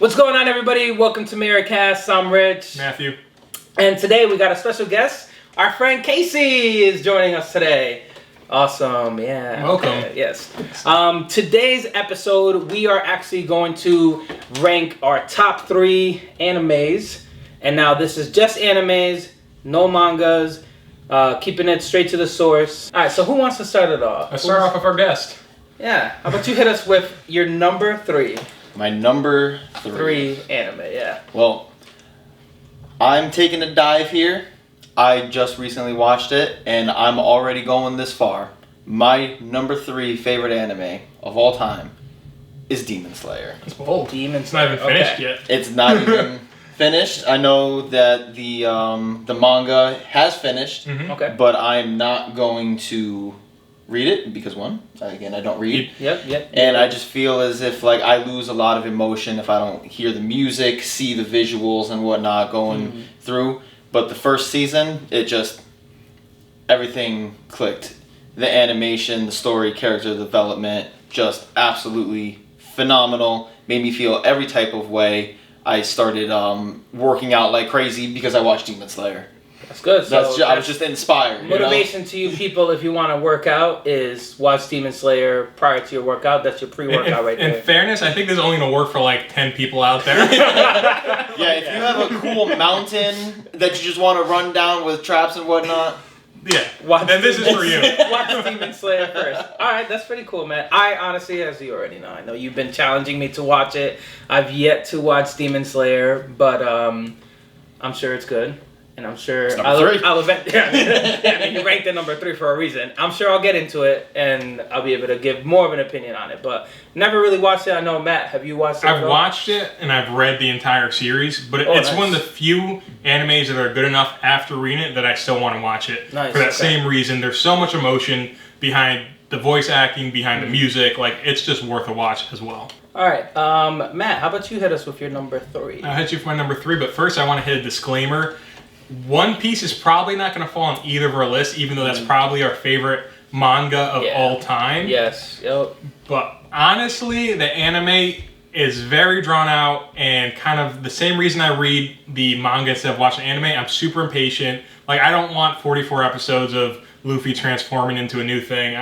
What's going on, everybody? Welcome to Maricast. I'm Rich. Matthew. And today we got a special guest. Our friend Casey is joining us today. Awesome. Yeah. Welcome. Yes. Today's episode, we are actually going to rank our top 3 animes. And now this is just animes, no mangas, keeping it straight to the source. All right, so who wants to start it off? Let's start off with our guest. Yeah. How about you hit us with your number 3? My number 3 anime, yeah. Well, I'm taking a dive here. I just recently watched it, and I'm already going this far. My number 3 favorite anime of all time is Demon Slayer. It's bold. Demon Slayer. It's not even finished yet. It's not even finished. I know that the manga has finished, Okay. but I'm not going to read it because I don't read. Yep. And I just feel as if I lose a lot of emotion if I don't hear the music, see the visuals and whatnot going through. But the first season, everything clicked. The animation, the story, character development, just absolutely phenomenal. Made me feel every type of way. I started working out like crazy because I watched Demon Slayer. That's good. I was just inspired. Motivation to you people, if you want to work out, is watch Demon Slayer prior to your workout. That's your pre-workout right there. In fairness, I think this is only going to work for 10 people out there. Yeah, if you have a cool mountain that you just want to run down with traps and whatnot. Yeah, then this is for you. Watch Demon Slayer first. All right, that's pretty cool, man. I honestly, as you already know, I know you've been challenging me to watch it. I've yet to watch Demon Slayer, but I'm sure it's good. And I'm sure I'll eventually. I mean, you ranked it number 3 for a reason. I'm sure I'll get into it and I'll be able to give more of an opinion on it. But never really watched it. I know, Matt, have you watched it? I've watched it and I've read the entire series, but it's one of the few animes that are good enough after reading it that I still want to watch it. Nice, for that same reason. There's so much emotion behind the voice acting, behind the music. It's just worth a watch as well. All right, Matt, how about you hit us with your number 3? I'll hit you for my number 3, but first I want to hit a disclaimer. One Piece is probably not going to fall on either of our lists, even though that's probably our favorite manga of all time. Yes. Yep. But honestly, the anime is very drawn out, and kind of the same reason I read the manga instead of watching anime. I'm super impatient. I don't want 44 episodes of Luffy transforming into a new thing.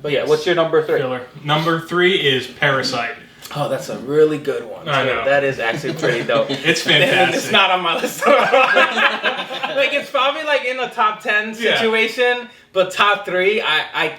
But yeah, what's your number 3? Filler. Number 3 is Parasite. Oh, that's a really good one. I know. That is actually pretty dope. It's fantastic. It's not on my list. It's probably in the top 10 situation, but top 3, I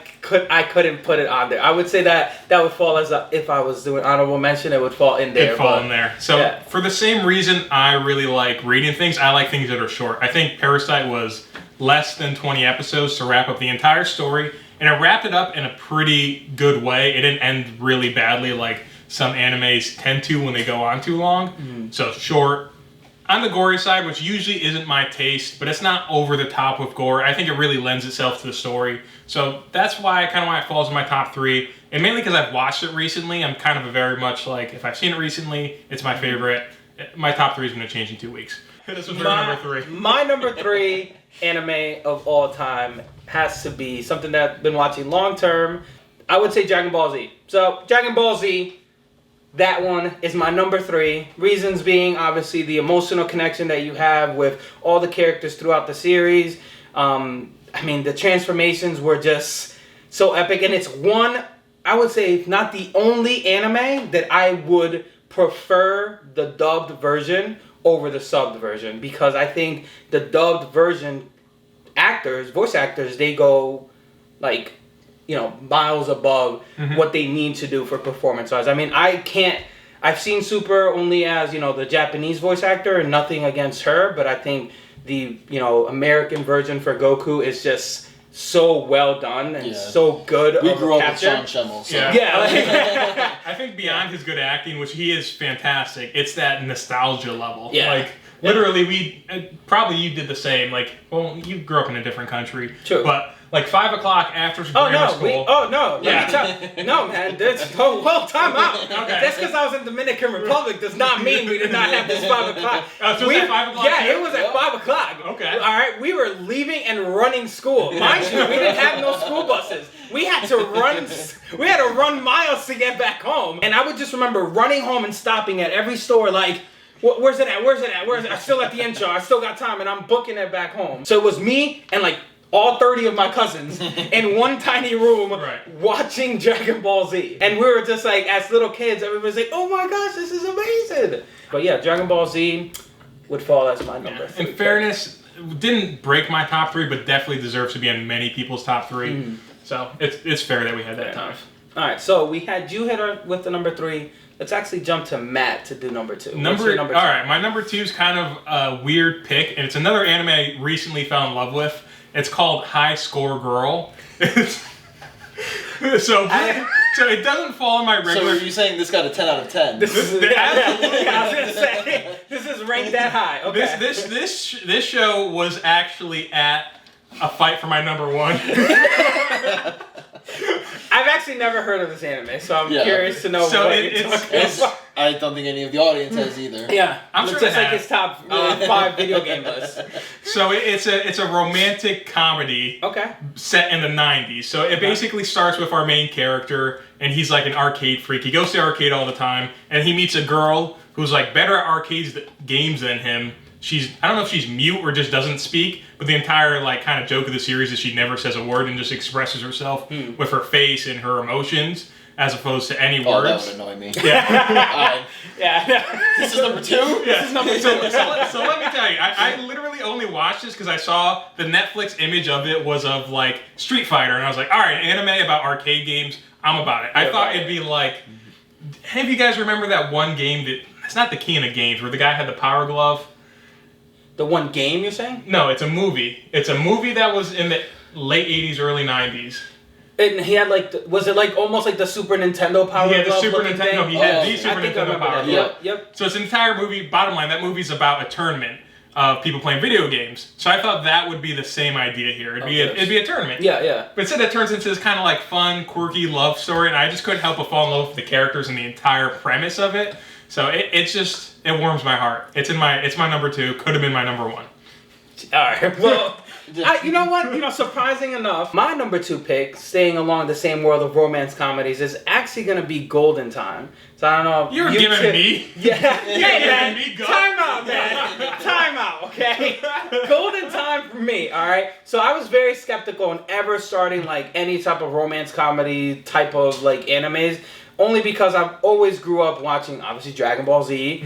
couldn't put it on there. I would say that would fall if I was doing honorable mention, it would fall in there. It'd fall in there. So for the same reason I really like reading things, I like things that are short. I think Parasite was less than 20 episodes to wrap up the entire story, and it wrapped it up in a pretty good way. It didn't end really badly like some animes tend to when they go on too long. So short. On the gory side, which usually isn't my taste, but it's not over the top with gore. I think it really lends itself to the story. So that's why it falls in my top 3. And mainly because I've watched it recently. I'm kind of a very much if I've seen it recently, it's my favorite. My top 3 is going to change in 2 weeks. This was number 3. My number 3 anime of all time has to be something that I've been watching long term. I would say Dragon Ball Z. So Dragon Ball Z, that one is my number 3. Reasons being, obviously, the emotional connection that you have with all the characters throughout the series. The transformations were just so epic. And it's one, I would say, not the only anime that I would prefer the dubbed version over the subbed version. Because I think the dubbed version voice actors, they go miles above what they need to do for performance-wise. I've seen Super only as, the Japanese voice actor, and nothing against her, but I think the, American version for Goku is just so well done and so good. We grew up with Sean Schemmel. So. Yeah. I think beyond his good acting, which he is fantastic, it's that nostalgia level. Yeah. Literally, probably you did the same. You grew up in a different country. True. But like 5 o'clock after Oh grammar no! school. No, man. Time out. Okay. Just because I was in Dominican Republic does not mean we did not have this 5 o'clock. So it was at 5 o'clock? Yeah, it was at 5 o'clock. Okay. All right, we were leaving and running school. Mind you, we didn't have no school buses. We had to run. We had to run miles to get back home. And I would just remember running home and stopping at every store, like, where's it at? Where's it at? Where's it? I'm still at the intro. I still got time, and I'm booking it back home. So it was me and like all 30 of my cousins in one tiny room watching Dragon Ball Z. And we were just like, as little kids, everybody was like, oh my gosh, this is amazing. But yeah, Dragon Ball Z would fall as my number 3. In fairness, didn't break my top 3, but definitely deserves to be in many people's top 3. So it's fair that we had that time. All right, so we had you hit her with the number 3. Let's actually jump to Matt to do number 2. All right, my number 2 is kind of a weird pick, and it's another anime I recently fell in love with. It's called High Score Girl. So it doesn't fall in my regular... So are you saying this got a 10 out of 10? Absolutely. I was going to say, this is ranked that high. Okay. This show was actually at a fight for my number 1. I've actually never heard of this anime, so I'm curious to know what you're talking about. I don't think any of the audience has either. Yeah, I'm it's sure just like his top 5 video game list. So it's a romantic comedy set in the 90s. So it basically starts with our main character, and he's like an arcade freak. He goes to the arcade all the time, and he meets a girl who's like better at arcade games than him. I don't know if she's mute or just doesn't speak, but the entire like kind of joke of the series is she never says a word and just expresses herself with her face and her emotions as opposed to any words. That would annoy me. Yeah. Yeah. This is number 2? Yeah. This is number 2. So let me tell you, I literally only watched this because I saw the Netflix image of it was of like Street Fighter, and I was like, all right, anime about arcade games, I'm about it. I thought it'd be like, any of you guys remember that one game it's not the Key in the Games, where the guy had the power glove? The one game you're saying? No, it's a movie. It's a movie that was in the late 80s, early 90s. And he had like, was it like almost like the Super Nintendo Power Glove? Yeah, the Super Nintendo. Thing? He had the Super Nintendo Power Glove. Yep. So it's an entire movie. Bottom line, that movie's about a tournament of people playing video games. So I thought that would be the same idea here. It'd be a tournament. Yeah. But instead it turns into this kind of like fun, quirky love story, and I just couldn't help but fall in love with the characters and the entire premise of it. So it warms my heart. It's my number 2. Could have been my number 1. All right. Well, you know what? Surprising enough, my number 2 pick, staying along the same world of romance comedies, is actually going to be Golden Time. So I don't know. You're giving me? Yeah. You're man. giving me Time out, man. Time out, okay? Golden Time for me, all right? So I was very skeptical in ever starting like any type of romance comedy type of like animes, only because I've always grew up watching, obviously, Dragon Ball Z,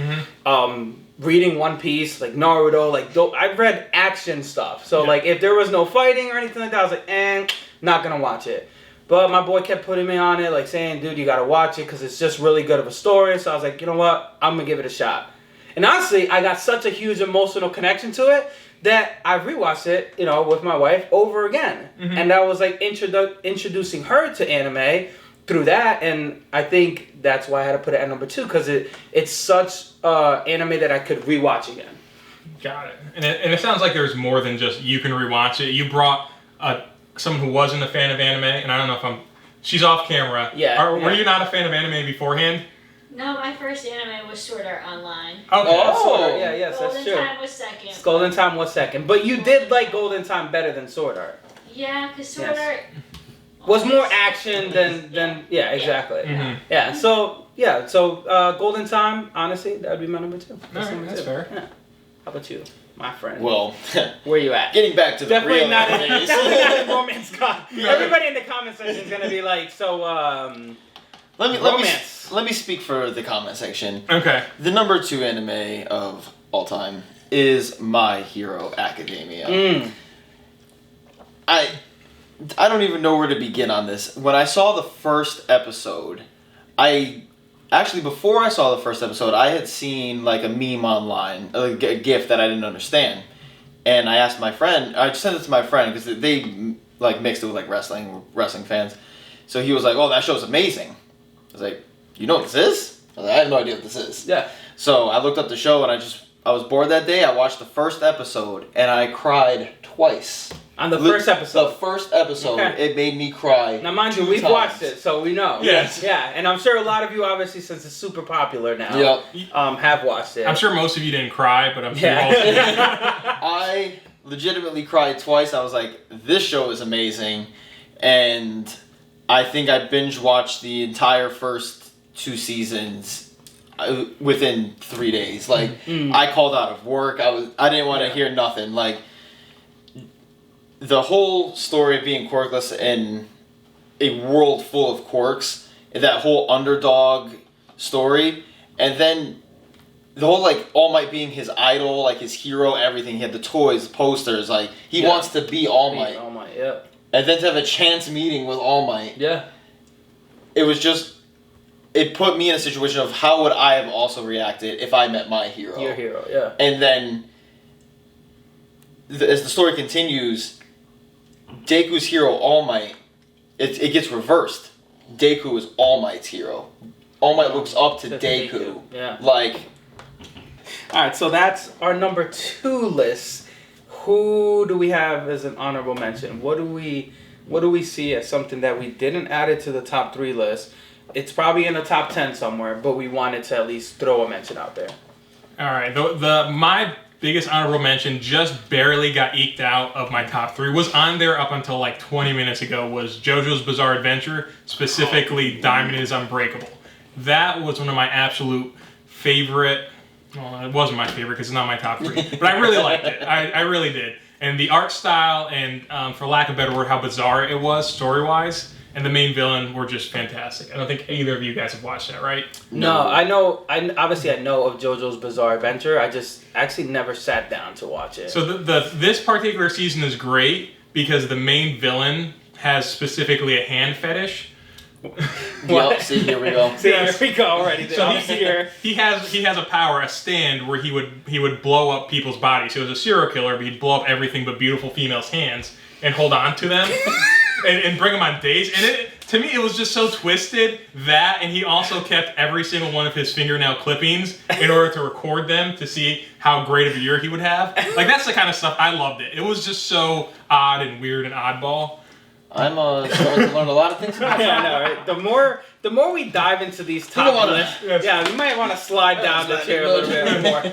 reading One Piece, like Naruto, like I've read action stuff. So like if there was no fighting or anything like that, I was like, not gonna watch it. But my boy kept putting me on it, like saying, dude, you gotta watch it because it's just really good of a story. So I was like, you know what? I'm gonna give it a shot. And honestly, I got such a huge emotional connection to it that I rewatched it, with my wife over again. And that was like introducing her to anime through that, and I think that's why I had to put it at number 2, because it's such anime that I could rewatch again. Got it. And it sounds like there's more than just you can rewatch it. You brought someone who wasn't a fan of anime, and I don't know if she's off camera. Yeah. Were you not a fan of anime beforehand? No, my first anime was Sword Art Online. Okay. Oh, yes, that's true. Golden Time was second. Golden Time was second, but you did like Golden Time better than Sword Art. Yeah, because Sword Art was more action than exactly. Yeah. So Golden Time, honestly, that would be my number 2. That's fair. Yeah. How about you, my friend? Well, where you at? Getting back to the Definitely real not animes. in romance comedy. Everybody in the comment section is gonna be like, Let me speak for the comment section. Okay. The number 2 anime of all time is My Hero Academia. I don't even know where to begin on this. When I saw the first episode, before I saw the first episode, I had seen like a meme online, a GIF that I didn't understand. And I asked my friend, I sent it to my friend because they like mixed it with like wrestling fans. So he was like, "Oh, that show's amazing." I was like, "You know what this is?" I was like, "I have no idea what this is." Yeah. So I looked up the show and I was bored that day. I watched the first episode and I cried twice. On the first episode. The first episode, Okay. it made me cry. Now, mind you, 2 we've times. watched it, so we know. Yes. Yeah, and I'm sure a lot of you, obviously, since it's super popular now, Yep. have watched it. I'm sure most of you didn't cry, but I'm sure Yeah. you also did. I legitimately cried twice. I was like, this show is amazing. And I think I binge watched the entire first 2 seasons within 3 days. Like, I called out of work. I didn't want to hear nothing. Like, the whole story of being quirkless in a world full of quirks, that whole underdog story, and then the whole, like, All Might being his idol, like, his hero, everything. He had the toys, the posters, like, he wants to be All Might. All Might, yeah. And then to have a chance meeting with All Might. Yeah. It was just, it put me in a situation of how would I have also reacted if I met my hero. Your hero, yeah. And then, as the story continues, Deku's hero, All Might, it gets reversed. Deku is All Might's hero. All Might looks up to Deku. Yeah. Like, Alright, so that's our number 2 list. Who do we have as an honorable mention? What do we see as something that we didn't add it to the top 3 list? It's probably in the top 10 somewhere, but we wanted to at least throw a mention out there. All right, my biggest honorable mention just barely got eked out of my top 3. Was on there up until like 20 minutes ago. Was JoJo's Bizarre Adventure, specifically Diamond is Unbreakable. That was one of my absolute favorite. Well, it wasn't my favorite because it's not my top 3, but I really liked it. I really did. And the art style and, for lack of a better word, how bizarre it was story-wise, and the main villain were just fantastic. I don't think either of you guys have watched that, right? No, I know. I know of JoJo's Bizarre Adventure. I just actually never sat down to watch it. So this particular season is great because the main villain has specifically a hand fetish. yep, see, here we go. See, here we go already. So he has a power, a stand where he would blow up people's bodies. He was a serial killer, but he'd blow up everything but beautiful females' hands and hold on to them and bring them on dates. And to me, it was just so twisted that, and he also kept every single one of his fingernail clippings in order to record them to see how great of a year he would have. Like, that's the kind of stuff, I loved it. It was just so odd and weird and oddball. I'm starting to learn a lot of things about Yeah, I know, right? The more we dive into these top lists, yeah, we might want to slide down the chair a little bit more.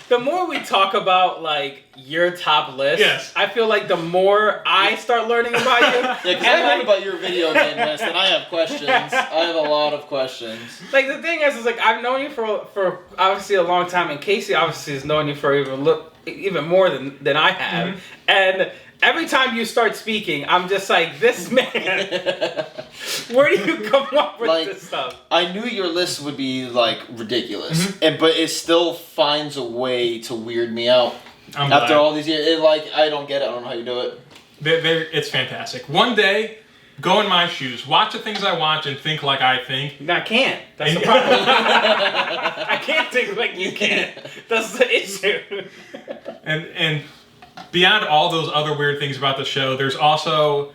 The more we talk about like your top list, Yes. I feel like the more I start learning about you. Yeah, because I learned about your video game list, and I have questions. I have a lot of questions. Like, the thing is like, I've known you for obviously a long time, and Casey obviously has known you for even more than I have, Mm-hmm. and every time you start speaking, I'm just like, this man, where do you come up with this stuff? I knew your list would be like ridiculous, Mm-hmm. but it still finds a way to weird me out. I'm After glad. all these years, I don't get it. I don't know how you do it. It's fantastic. One day, go in my shoes, watch the things I watch, and think like I think. I can't. That's the problem. I can't think like you can. That's the issue. And beyond all those other weird things about the show, there's also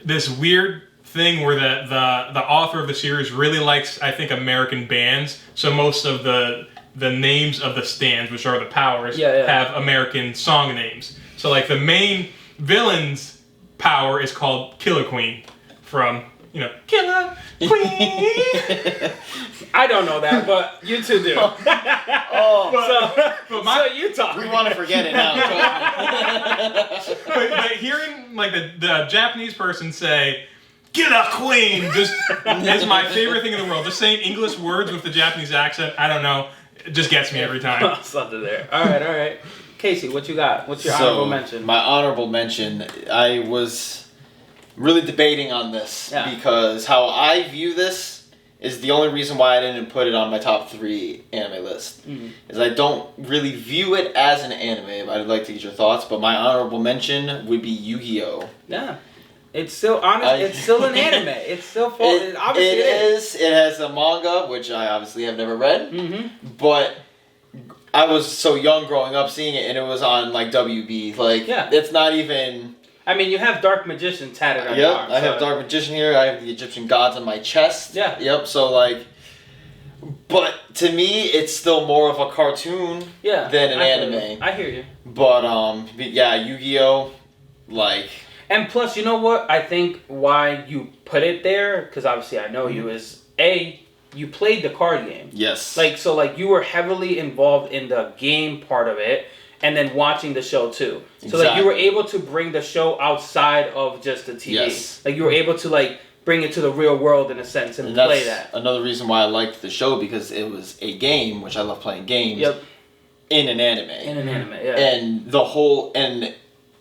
this weird thing where the author of the series really likes, I think, American bands. So most of the names of the stands, which are the powers, have American song names. So like the main villain's power is called Killer Queen from, Killer Queen. I don't know that, but you two do. So you talk. We want to forget it now. but hearing like the Japanese person say "Killer Queen" just is my favorite thing in the world. Just saying English words with the Japanese accent, I don't know, it just gets me every time. Something there. All right. Casey, what you got? What's your honorable mention? My honorable mention, I was really debating on this because how I view this is the only reason why I didn't put it on my top 3 anime list. Is I don't really view it as an anime, but I'd like to get your thoughts. But my honorable mention would be Yu-Gi-Oh! Yeah. It's still it's still an anime. It's still full. It is. It has a manga, which I obviously have never read. But I was so young growing up seeing it, and it was on like WB. Like, it's not even. I mean, you have Dark Magician tatted on your arm. I have Dark Magician here. I have the Egyptian gods on my chest. Yeah. Yep. So like, but to me, it's still more of a cartoon than an anime. I hear you. But yeah, Yu-Gi-Oh! Like, And plus, you know what? I think why you put it there, because obviously I know you, is you played the card game. yes. Like you were heavily involved in the game part of it, and then watching the show too. So like you were able to bring the show outside of just the TV. Yes. Like you were able to like bring it to the real world in a sense and play that. Another reason why I liked the show, because it was a game, which I love playing games. Yep. In an anime. Yeah. And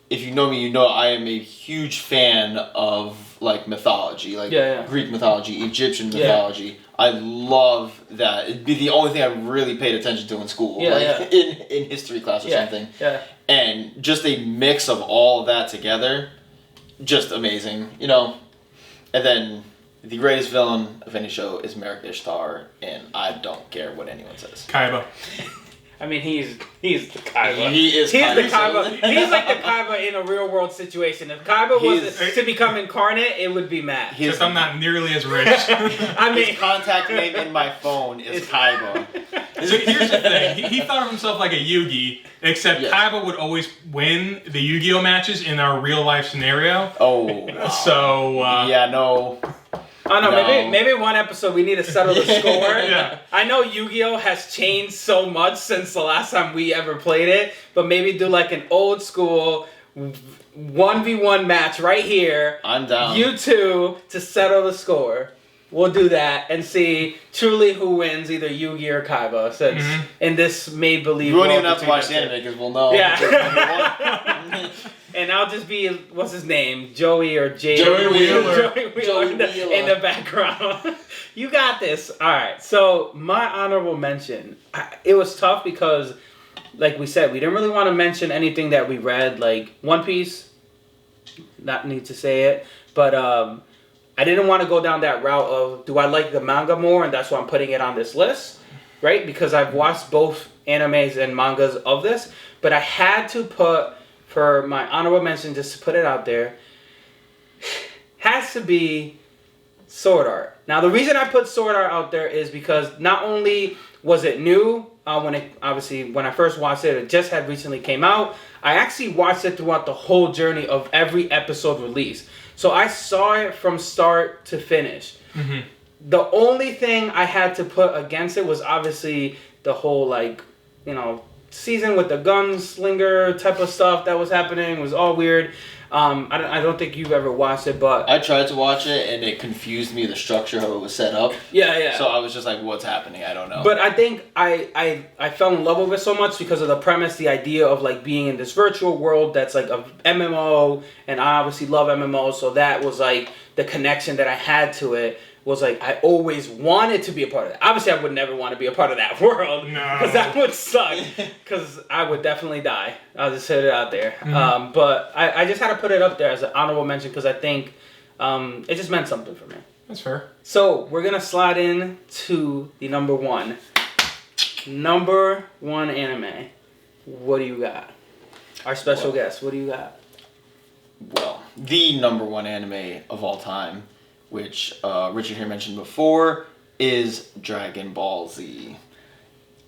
if you know me, you know I am a huge fan of like mythology, like Greek mythology, Egyptian mythology. I love that. It'd be the only thing I really paid attention to in school, in history class or something. Yeah. And just a mix of all of that together, just amazing, you know. And then the greatest villain of any show is Merrick Ishtar, and I don't care what anyone says. Kaiba. I mean, he's the Kaiba. He's the Kaiba. Kaiba. He's like the Kaiba in a real world situation. If Kaiba was to become incarnate, it would be Matt. Except I'm not nearly as rich. I mean, his contact name in my phone is Kaiba. So here's the thing. He thought of himself like a Yugi, except Kaiba would always win the Yu-Gi-Oh matches in our real life scenario. Oh. Wow. So. No. Oh no, maybe one episode we need to settle the score. Yeah. I know Yu-Gi-Oh has changed so much since the last time we ever played it, but maybe do like an old school 1v1 match right here. I'm down. You two to settle the score. We'll do that and see truly who wins, either Yugi or Kaiba, since in this made believe. We won't even have to watch the anime because we'll know. Yeah. And I'll just be, what's his name? Joey or Jay. Joey Wheeler. Joey Wheeler in the background. You got this. All right. So my honorable mention, it was tough because, like we said, we didn't really want to mention anything that we read, like One Piece. Not need to say it, but I didn't want to go down that route of, do I like the manga more? And that's why I'm putting it on this list, right? Because I've watched both animes and mangas of this, but I had to put, for my honorable mention, just to put it out there, has to be Sword Art. Now, the reason I put Sword Art out there is because not only was it new, when I first watched it, it just had recently came out. I actually watched it throughout the whole journey of every episode release. So I saw it from start to finish. Mm-hmm. The only thing I had to put against it was obviously the whole, like, you know, season with the gunslinger type of stuff that was happening was all weird. I don't think you've ever watched it, but I tried to watch it and it confused me, the structure, how it was set up. Yeah. So I was just like, what's happening? I don't know. But I think I fell in love with it so much because of the premise, the idea of like being in this virtual world that's like a MMO, and I obviously love MMOs, so that was like the connection that I had to it. Was like, I always wanted to be a part of that. Obviously, I would never want to be a part of that world. No. Because that would suck. Because I would definitely die. I'll just put it out there. Mm-hmm. But I just had to put it up there as an honorable mention because I think it just meant something for me. That's fair. So, we're going to slide in to the number one. Number one anime. What do you got? Our special guest, what do you got? Well, the number one anime of all time, which Richard here mentioned before, is Dragon Ball Z.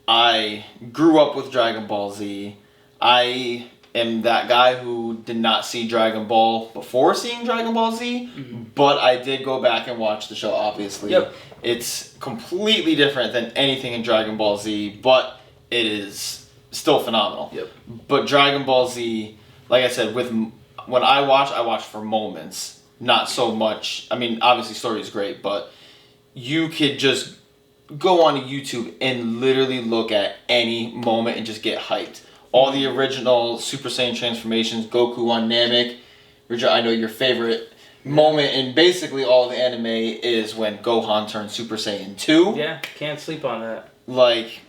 I grew up with Dragon Ball Z. I am that guy who did not see Dragon Ball before seeing Dragon Ball Z, but I did go back and watch the show, obviously. Yep. It's completely different than anything in Dragon Ball Z, but it is still phenomenal. Yep. But Dragon Ball Z, like I said, when I watch for moments. Not so much. I mean, obviously, story is great, but you could just go on YouTube and literally look at any moment and just get hyped. All the original Super Saiyan transformations, Goku on Namek. Richard, I know your favorite moment in basically all the anime is when Gohan turns Super Saiyan 2. Yeah, can't sleep on that. Like,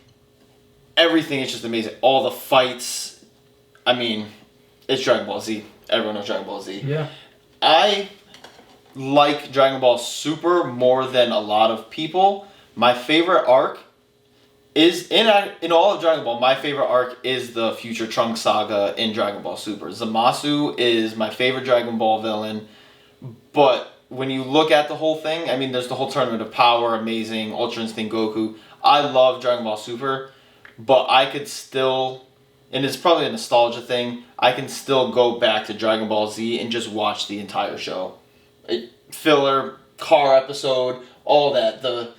everything is just amazing. All the fights. I mean, it's Dragon Ball Z. Everyone knows Dragon Ball Z. Yeah. I like Dragon Ball Super more than a lot of people. My favorite arc is in all of Dragon Ball. My favorite arc is the Future Trunks saga in Dragon Ball Super. Zamasu is my favorite Dragon Ball villain, but when you look at the whole thing, I mean, there's the whole Tournament of Power, amazing, Ultra Instinct Goku. I love Dragon Ball Super, but I could still and it's probably a nostalgia thing, I can still go back to Dragon Ball Z and just watch the entire show. Filler, car episode, all that. The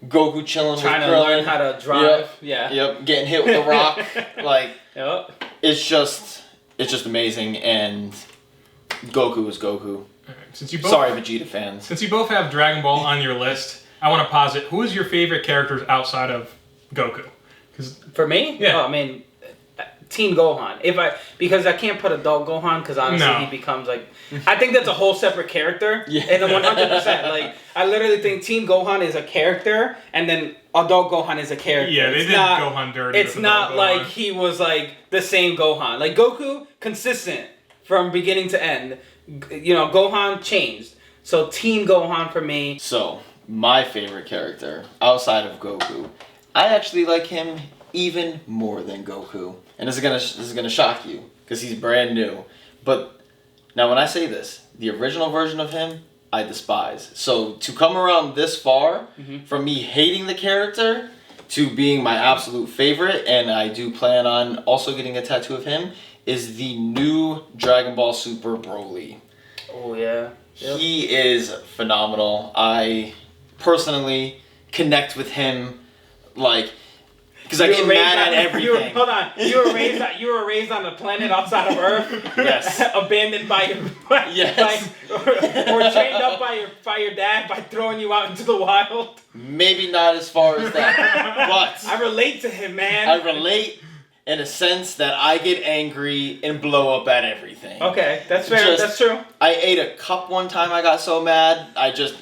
Goku chilling Trying with to Krillin. learn how to drive. Yep, getting hit with the rock. Like, Yep. it's just amazing, and Goku is Goku. Since you both, Sorry, Vegeta fans. Since you both have Dragon Ball on your list, I want to posit, who is your favorite characters outside of Goku? For me? Yeah. Oh, I mean, Teen Gohan. Because I can't put adult Gohan because honestly he becomes like, I think that's a whole separate character. Yeah. And 100%. Like, I literally think Teen Gohan is a character and then adult Gohan is a character. Yeah, they did Gohan dirty. It's not Gohan. like he was like the same Gohan. Like Goku, consistent from beginning to end. You know, Gohan changed. So Teen Gohan for me. So, my favorite character outside of Goku, I actually like him even more than Goku. And this is gonna shock you because he's brand new. But now when I say this, the original version of him, I despise. So to come around this far from me hating the character to being my absolute favorite, and I do plan on also getting a tattoo of him, is the new Dragon Ball Super Broly. Oh yeah. Yep. He is phenomenal. I personally connect with him, like, because I get mad at everything. Hold on. You were raised on a planet outside of Earth. Yes. Abandoned by your Yes. or trained up by your dad by throwing you out into the wild. Maybe not as far as that, but I relate to him, man. I relate in a sense that I get angry and blow up at everything. Okay, that's fair. That's true. I ate a cup one time. I got so mad. I just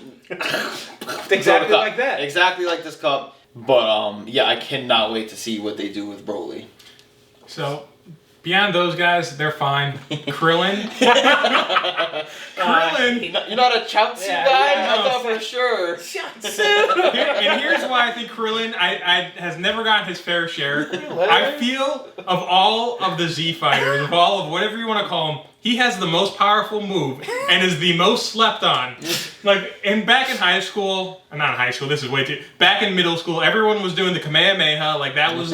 Exactly like that. Exactly like this cup. But yeah, I cannot wait to see what they do with Broly. So, beyond those guys, they're fine. Krillin. Krillin. You're not a Chaozu Yeah, guy? yeah, I thought for sure. And here's why I think Krillin I has never gotten his fair share. I feel of all of the Z fighters, of all of whatever you want to call them, he has the most powerful move and is the most slept on. Like, and back in high school, not in high school, this is way too, back in middle school, everyone was doing the Kamehameha, like that was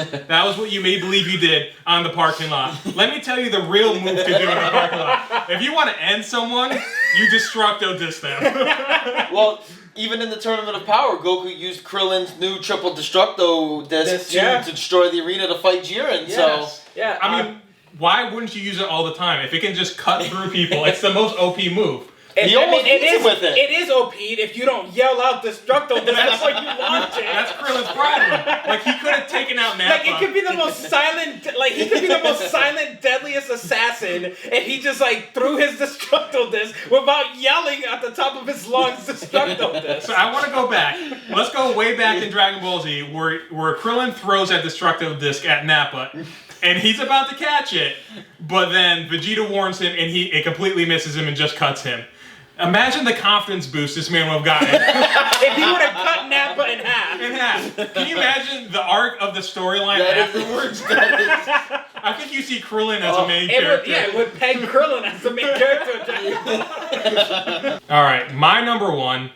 what you made believe you did on the parking lot. Let me tell you the real move to do in the parking lot. If you want to end someone, you Destructo Disc them. Well, even in the Tournament of Power, Goku used Krillin's new triple Destructo disc to destroy the arena to fight Jiren. Yes. So yeah, I mean, why wouldn't you use it all the time? If it can just cut through people, it's the most OP move. He almost beats him with it. It is OP'd if you don't yell out Destructo. That's what you want it. That's Krillin's problem. Like, he could have taken out Nappa. Like, it could be the most silent, like, he could be the most silent, deadliest assassin, and he just, like, threw his Destructo disc without yelling at the top of his lungs, Destructo disc. So I want to go back. Let's go way back in Dragon Ball Z, where Krillin throws that Destructo disc at Nappa, and he's about to catch it, but then Vegeta warns him, and it completely misses him and just cuts him. Imagine the confidence boost this man would have gotten. If he would have cut Nappa in half. Can you imagine the arc of the storyline afterwards? I think you see Krillin as a main character. It would peg Krillin as the main character. All right, my number one.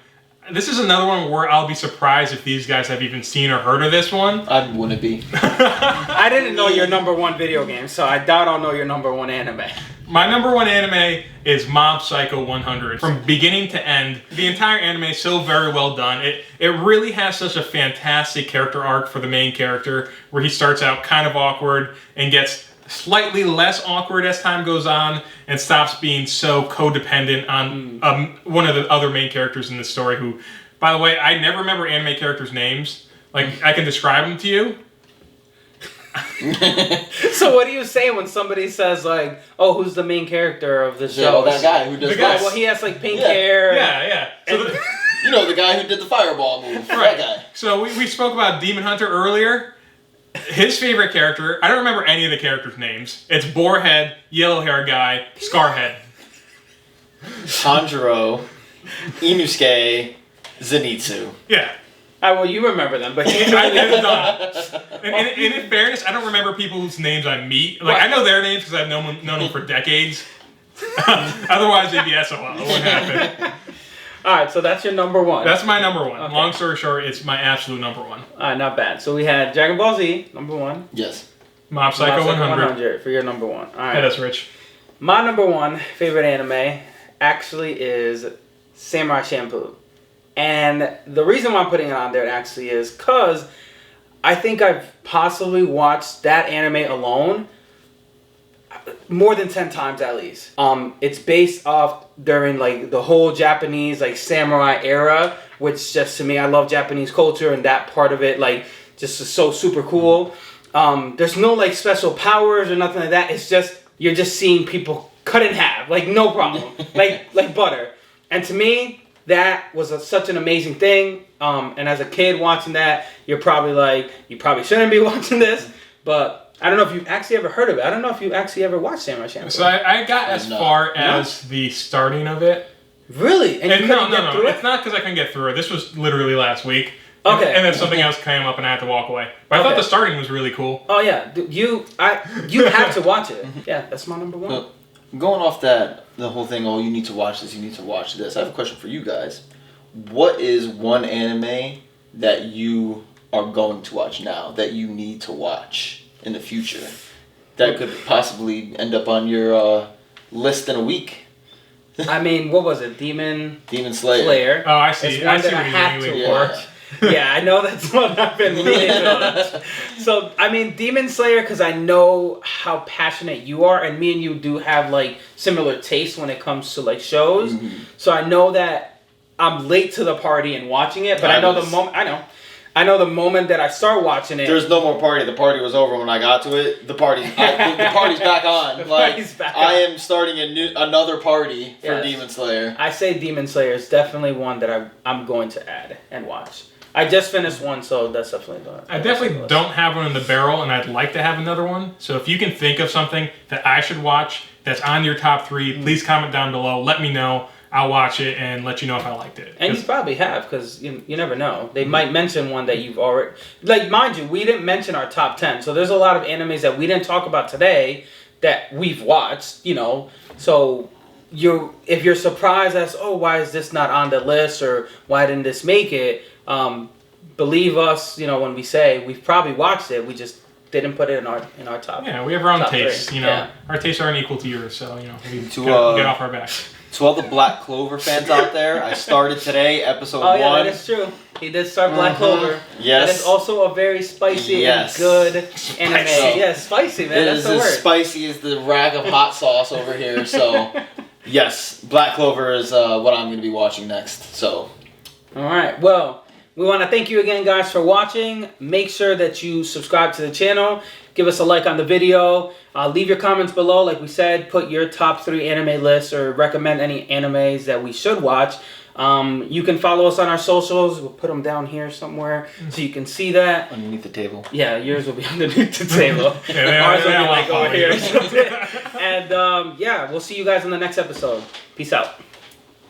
This is another one where I'll be surprised if these guys have even seen or heard of this one. I wouldn't be. I didn't know your number one video game, so I doubt I'll know your number one anime. My number one anime is Mob Psycho 100. From beginning to end, the entire anime is so very well done. It really has such a fantastic character arc for the main character, where he starts out kind of awkward and gets slightly less awkward as time goes on and stops being so codependent on one of the other main characters in the story who, by the way, I never remember anime characters' names. Like, I can describe them to you. So what do you say when somebody says, like, oh, who's the main character of the show? Yeah, well, that guy who does The guy- this. Well, he has, like, pink hair. Yeah. So You know, the guy who did the fireball move. right. That guy. So we spoke about Demon Hunter earlier. His favorite character, I don't remember any of the characters' names. It's Boarhead, Yellow Hair Guy, Scarhead. Tanjiro, Inosuke, Zenitsu. Yeah. Well, you remember them, but I don't. And in fairness, I don't remember people whose names I meet. Like, I know their names because I've known them for decades. Otherwise, they'd be SOL. It wouldn't happen. All right, so that's your number one. That's my number one. Okay. Long story short, it's my absolute number one. All right, not bad. So we had Dragon Ball Z, number one. Yes. Mob Psycho 100. 100 for your number one. All right. Yeah, that's Rich. My number one favorite anime actually is Samurai Champloo. And the reason why I'm putting it on there actually is because I think I've possibly watched that anime alone more than 10 times at least. It's based off during like the whole Japanese like samurai era, which just to me, I love Japanese culture and that part of it like just is so super cool. There's no like special powers or nothing like that. It's just you're just seeing people cut in half, like no problem, like butter. And to me, that was such an amazing thing. And as a kid watching that, you're probably like, you probably shouldn't be watching this, but I don't know if you've actually ever heard of it. I don't know if you actually ever watched Samurai Champloo. So I got as far as the starting of it. Really? And you couldn't get through it? It's not because I couldn't get through it. This was literally last week. Okay. And then something else came up and I had to walk away. But I thought the starting was really cool. Oh yeah, you have to watch it. Yeah, that's my number one. So, going off that, the whole thing, oh, you need to watch this, you need to watch this. I have a question for you guys. What is one anime that you are going to watch now that you need to watch in the future that could possibly end up on your list in a week? I mean, what was it? Demon Slayer. Oh, I see. It's I one see that I what have you're to doing. watch. Yeah, I know that's one I've been meaning to watch. So, I mean, Demon Slayer, because I know how passionate you are, and me and you do have, like, similar tastes when it comes to, like, shows. Mm-hmm. So I know that I'm late to the party in watching it, but I know the moment that I start watching it. There's no more party. The party was over when I got to it. The party's back on. The Like party's back I on. am starting another party for Yes. Demon Slayer. I say Demon Slayer is definitely one that I'm going to add and watch. I just finished one, so that's definitely the. I definitely don't have one in the barrel, and I'd like to have another one. So if you can think of something that I should watch that's on your top 3, please comment down below. Let me know. I'll watch it and let you know if I liked it. And you probably have, because you never know. They might mention one that you've already... Like, mind you, we didn't mention our top 10. So there's a lot of animes that we didn't talk about today that we've watched, you know. So if you're surprised as, oh, why is this not on the list, or why didn't this make it, believe us, you know, when we say we've probably watched it, we just didn't put it in our top. Yeah, we have our own top tastes, 3. you know. Yeah. Our tastes aren't equal to yours, so, you know, we To, gotta get off our backs. To all the Black Clover fans out there, I started today, episode 1. Oh yeah, that is true. He did start Black Clover. Yes. That is also a very spicy and good anime. Yeah, spicy, man. It That's is the as word. spicy as the rag of hot sauce over here. So, yes, Black Clover is what I'm going to be watching next. So, All right. Well, we want to thank you again, guys, for watching. Make sure that you subscribe to the channel. Give us a like on the video. Leave your comments below. Like we said, put your top 3 anime lists or recommend any animes that we should watch. You can follow us on our socials. We'll put them down here somewhere so you can see that. underneath the table. Yeah, yours will be underneath the table. Ours will be like over here or something. And yeah, we'll see you guys in the next episode. Peace out.